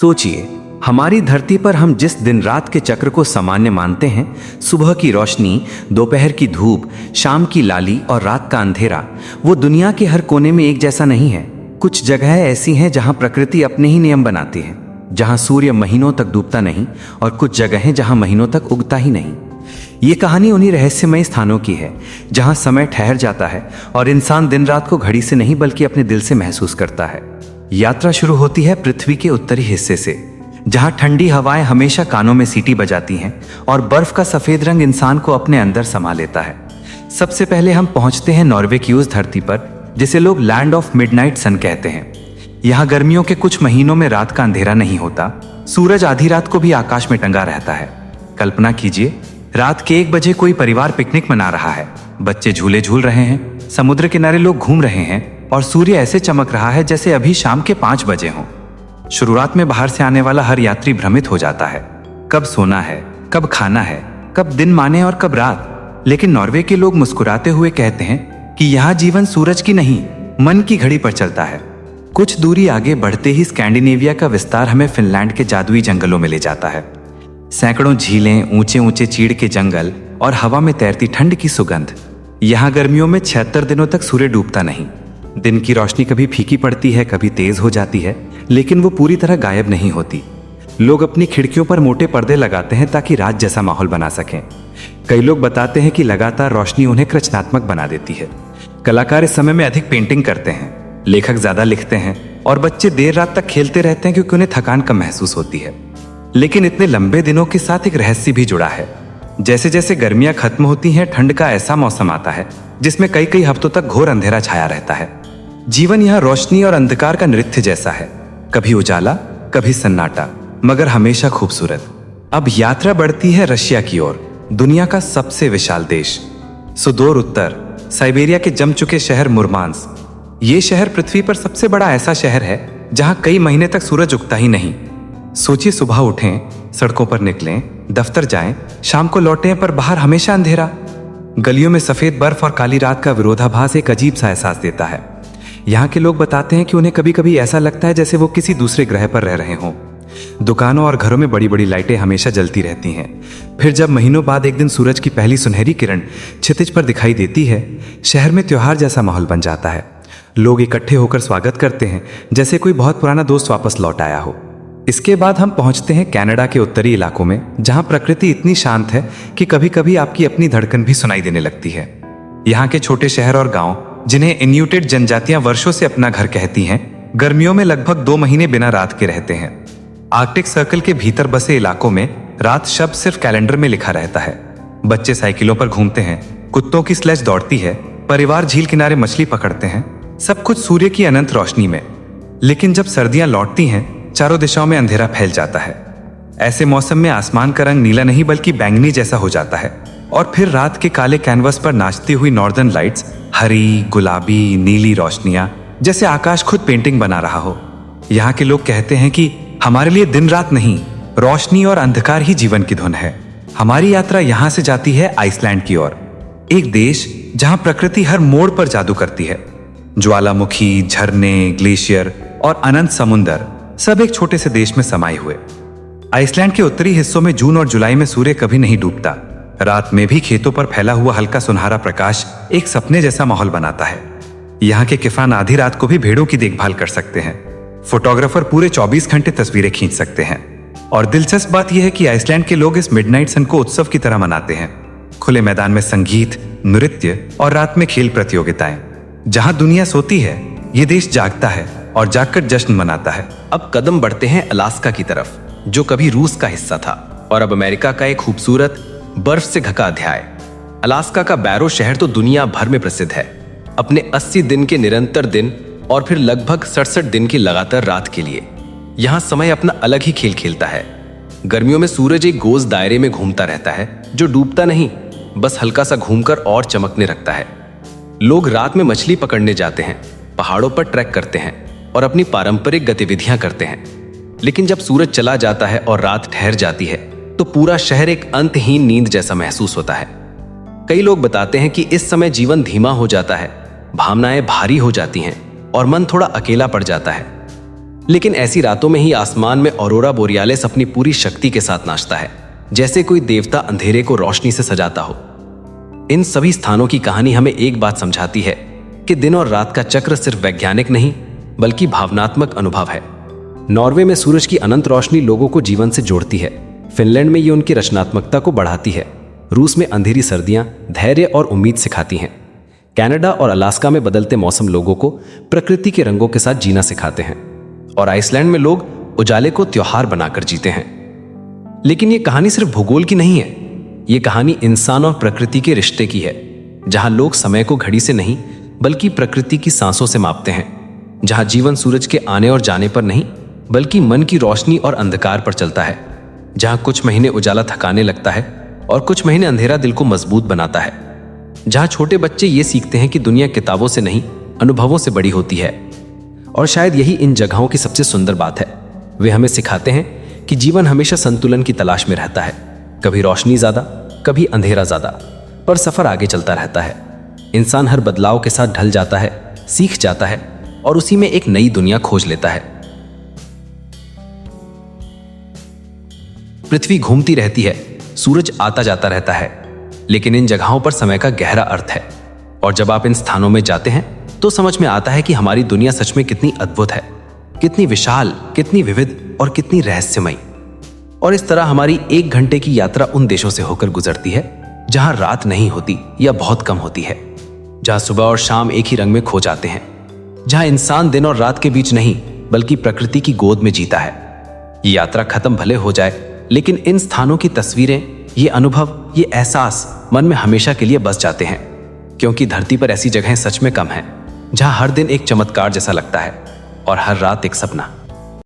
सोचिए, हमारी धरती पर हम जिस दिन रात के चक्र को सामान्य मानते हैं, सुबह की रोशनी, दोपहर की धूप, शाम की लाली और रात का अंधेरा, वो दुनिया के हर कोने में एक जैसा नहीं है। कुछ जगहें ऐसी हैं जहां प्रकृति अपने ही नियम बनाती है, जहां सूर्य महीनों तक डूबता नहीं और कुछ जगहें जहां महीनों तक उगता ही नहीं। ये कहानी उन्हीं रहस्यमय स्थानों की है जहां समय ठहर जाता है और इंसान दिन रात को घड़ी से नहीं बल्कि अपने दिल से महसूस करता है। यात्रा शुरू होती है पृथ्वी के उत्तरी हिस्से से, जहां ठंडी हवाएं हमेशा कानों में सीटी बजाती हैं और बर्फ का सफेद रंग इंसान को अपने अंदर समा लेता है। सबसे पहले हम पहुंचते हैं नॉर्वे की उस धरती पर जिसे लोग लैंड ऑफ मिडनाइट सन कहते हैं। यहाँ गर्मियों के कुछ महीनों में रात का अंधेरा नहीं होता, सूरज आधी रात को भी आकाश में टंगा रहता है। कल्पना कीजिए, रात के 1 बजे कोई परिवार पिकनिक मना रहा है, बच्चे झूले झूल रहे हैं, समुद्र किनारे लोग घूम रहे हैं और सूर्य ऐसे चमक रहा है जैसे अभी शाम के 5 बजे हों। शुरुआत में बाहर से आने वाला हर यात्री भ्रमित हो जाता है, कब सोना है, कब खाना है, कब दिन माने और कब रात। लेकिन नॉर्वे के लोग मुस्कुराते हुए कहते हैं कि यहाँ जीवन सूरज की नहीं, मन की घड़ी पर चलता है। कुछ दूरी आगे बढ़ते ही स्कैंडिनेविया का विस्तार हमें फिनलैंड के जादुई जंगलों में ले जाता है। सैकड़ों झीलें, ऊंचे ऊंचे चीड़ के जंगल और हवा में तैरती ठंड की सुगंध। यहाँ गर्मियों में 76 दिनों तक सूर्य डूबता नहीं। दिन की रोशनी कभी फीकी पड़ती है, कभी तेज हो जाती है, लेकिन वो पूरी तरह गायब नहीं होती। लोग अपनी खिड़कियों पर मोटे पर्दे लगाते हैं ताकि रात जैसा माहौल बना सकें। कई लोग बताते हैं कि लगातार रोशनी उन्हें रचनात्मक बना देती है। कलाकार इस समय में अधिक पेंटिंग करते हैं, लेखक ज्यादा लिखते हैं और बच्चे देर रात तक खेलते रहते हैं क्योंकि उन्हें थकान कम महसूस होती है। लेकिन इतने लंबे दिनों के साथ एक रहस्य भी जुड़ा है। जैसे जैसे गर्मियां खत्म होती हैं, ठंड का ऐसा मौसम आता है जिसमें कई कई हफ्तों तक घोर अंधेरा छाया रहता है। जीवन यहाँ रोशनी और अंधकार का नृत्य जैसा है, कभी उजाला, कभी सन्नाटा, मगर हमेशा खूबसूरत। अब यात्रा बढ़ती है रशिया की ओर, दुनिया का सबसे विशाल देश। सुदूर उत्तर साइबेरिया के जम चुके शहर मुर्मांस्क। ये शहर पृथ्वी पर सबसे बड़ा ऐसा शहर है जहां कई महीने तक सूरज उगता ही नहीं। सोचिए, सुबह उठें, सड़कों पर निकलें, दफ्तर जाएं, शाम को लौटें, पर बाहर हमेशा अंधेरा। गलियों में सफेद बर्फ और काली रात का विरोधाभास एक अजीब सा एहसास देता है। यहाँ के लोग बताते हैं कि उन्हें कभी कभी ऐसा लगता है जैसे वो किसी दूसरे ग्रह पर रह रहे हों। दुकानों और घरों में बड़ी बड़ी लाइटें हमेशा जलती रहती हैं। फिर जब महीनों बाद एक दिन सूरज की पहली सुनहरी किरण क्षितिज पर दिखाई देती है, शहर में त्योहार जैसा माहौल बन जाता है। लोग इकट्ठे होकर स्वागत करते हैं जैसे कोई बहुत पुराना दोस्त वापस लौट आया हो। इसके बाद हम पहुंचते हैं कनाडा के उत्तरी इलाकों में, जहां प्रकृति इतनी शांत है कि कभी कभी आपकी अपनी धड़कन भी सुनाई देने लगती है। यहाँ के छोटे शहर और गांव, जिन्हें इन्यूटेड जनजातियां वर्षों से अपना घर कहती हैं, गर्मियों में लगभग 2 महीने बिना रात के रहते हैं। आर्कटिक सर्कल के भीतर बसे इलाकों में रात शब्द सिर्फ कैलेंडर में लिखा रहता है। बच्चे साइकिलों पर घूमते हैं, कुत्तों की स्लेज दौड़ती है, परिवार झील किनारे मछली पकड़ते हैं, सब कुछ सूर्य की अनंत रोशनी में। लेकिन जब सर्दियां लौटती हैं, चारों दिशाओं में अंधेरा फैल जाता है। ऐसे मौसम में आसमान का रंग नीला नहीं बल्कि बैंगनी जैसा हो जाता है और फिर रात के काले कैनवस पर नाचती हुई नॉर्दर्न लाइट्स, हरी, गुलाबी, नीली रोशनियां, जैसे आकाश खुद पेंटिंग बना रहा हो। यहाँ के लोग कहते हैं कि हमारे लिए दिन रात नहीं, रोशनी और अंधकार ही जीवन की धुन है। हमारी यात्रा यहाँ से जाती है आइसलैंड की ओर, एक देश जहाँ प्रकृति हर मोड़ पर जादू करती है। ज्वालामुखी, झरने, ग्लेशियर और अनंत समुंदर सब एक छोटे से देश में समाये हुए। आइसलैंड के उत्तरी हिस्सों में जून और जुलाई में सूर्य कभी नहीं डूबता। रात में भी खेतों पर फैला हुआ हल्का सुनहरा प्रकाश एक सपने जैसा माहौल बनाता है। यहाँ के किसान आधी रात को भी भेड़ों की देखभाल कर सकते हैं। फोटोग्राफर पूरे 24 घंटे तस्वीरें खींच सकते हैं। और दिलचस्प बात यह है कि आइसलैंड के लोग इस मिडनाइट सन को उत्सव की तरह मनाते हैं। खुले मैदान में संगीत, नृत्य और रात में खेल प्रतियोगिताएं। जहां दुनिया सोती है, ये देश जागता है और जागकर जश्न मनाता है। अब कदम बढ़ते हैं अलास्का की तरफ, जो कभी रूस का हिस्सा था और अब अमेरिका का एक खूबसूरत बर्फ से ढका अध्याय। अलास्का का बैरो शहर तो दुनिया भर में प्रसिद्ध है अपने 80 दिन के निरंतर दिन और फिर लगभग 67 दिन की लगातार रात के लिए। यहाँ समय अपना अलग ही खेल खेलता है। गर्मियों में सूरज एक गोल दायरे में घूमता रहता है, जो डूबता नहीं, बस हल्का सा घूमकर और चमकने लगता है। लोग रात में मछली पकड़ने जाते हैं, पहाड़ों पर ट्रैक करते हैं और अपनी पारंपरिक गतिविधियां करते हैं। लेकिन जब सूरज चला जाता है और रात ठहर जाती है, तो पूरा शहर एक अंतहीन नींद जैसा महसूस होता है। कई लोग बताते हैं कि इस समय जीवन धीमा हो जाता है, भावनाएं भारी हो जाती हैं और मन थोड़ा अकेला पड़ जाता है। लेकिन ऐसी रातों में ही आसमान में ऑरोरा बोरियालिस अपनी पूरी शक्ति के साथ नाचता है, जैसे कोई देवता अंधेरे को रोशनी से सजाता हो। इन सभी स्थानों की कहानी हमें एक बात समझाती है कि दिन और रात का चक्र सिर्फ वैज्ञानिक नहीं बल्कि भावनात्मक अनुभव है। नॉर्वे में सूरज की अनंत रोशनी लोगों को जीवन से जोड़ती है। फिनलैंड में ये उनकी रचनात्मकता को बढ़ाती है। रूस में अंधेरी सर्दियां धैर्य और उम्मीद सिखाती हैं। कनाडा और अलास्का में बदलते मौसम लोगों को प्रकृति के रंगों के साथ जीना सिखाते हैं। और आइसलैंड में लोग उजाले को त्योहार बनाकर जीते हैं। लेकिन ये कहानी सिर्फ भूगोल की नहीं है, ये कहानी इंसान और प्रकृति के रिश्ते की है, जहां लोग समय को घड़ी से नहीं बल्कि प्रकृति की सांसों से मापते हैं। जहां जीवन सूरज के आने और जाने पर नहीं बल्कि मन की रोशनी और अंधकार पर चलता है। जहां कुछ महीने उजाला थकाने लगता है और कुछ महीने अंधेरा दिल को मजबूत बनाता है। जहां छोटे बच्चे ये सीखते हैं कि दुनिया किताबों से नहीं अनुभवों से बड़ी होती है। और शायद यही इन जगहों की सबसे सुंदर बात है, वे हमें सिखाते हैं कि जीवन हमेशा संतुलन की तलाश में रहता है। कभी रोशनी ज्यादा, कभी अंधेरा ज्यादा, पर सफर आगे चलता रहता है। इंसान हर बदलाव के साथ ढल जाता है, सीख जाता है और उसी में एक नई दुनिया खोज लेता है। पृथ्वी घूमती रहती है, सूरज आता जाता रहता है, लेकिन इन जगहों पर समय का गहरा अर्थ है। और जब आप इन स्थानों में जाते हैं तो समझ में आता है कि हमारी दुनिया सच में कितनी अद्भुत है, कितनी विशाल, कितनी विविध और कितनी रहस्यमयी। और इस तरह हमारी 1 घंटे की यात्रा उन देशों से होकर गुजरती है जहां रात नहीं होती या बहुत कम होती है, जहां सुबह और शाम एक ही रंग में खो जाते हैं, जहां इंसान दिन और रात के बीच नहीं बल्कि प्रकृति की गोद में जीता है। ये यात्रा खत्म भले हो जाए, लेकिन इन स्थानों की तस्वीरें, ये अनुभव, ये एहसास मन में हमेशा के लिए बस जाते हैं। क्योंकि धरती पर ऐसी जगहें सच में कम हैं, जहां हर दिन एक चमत्कार जैसा लगता है और हर रात एक सपना।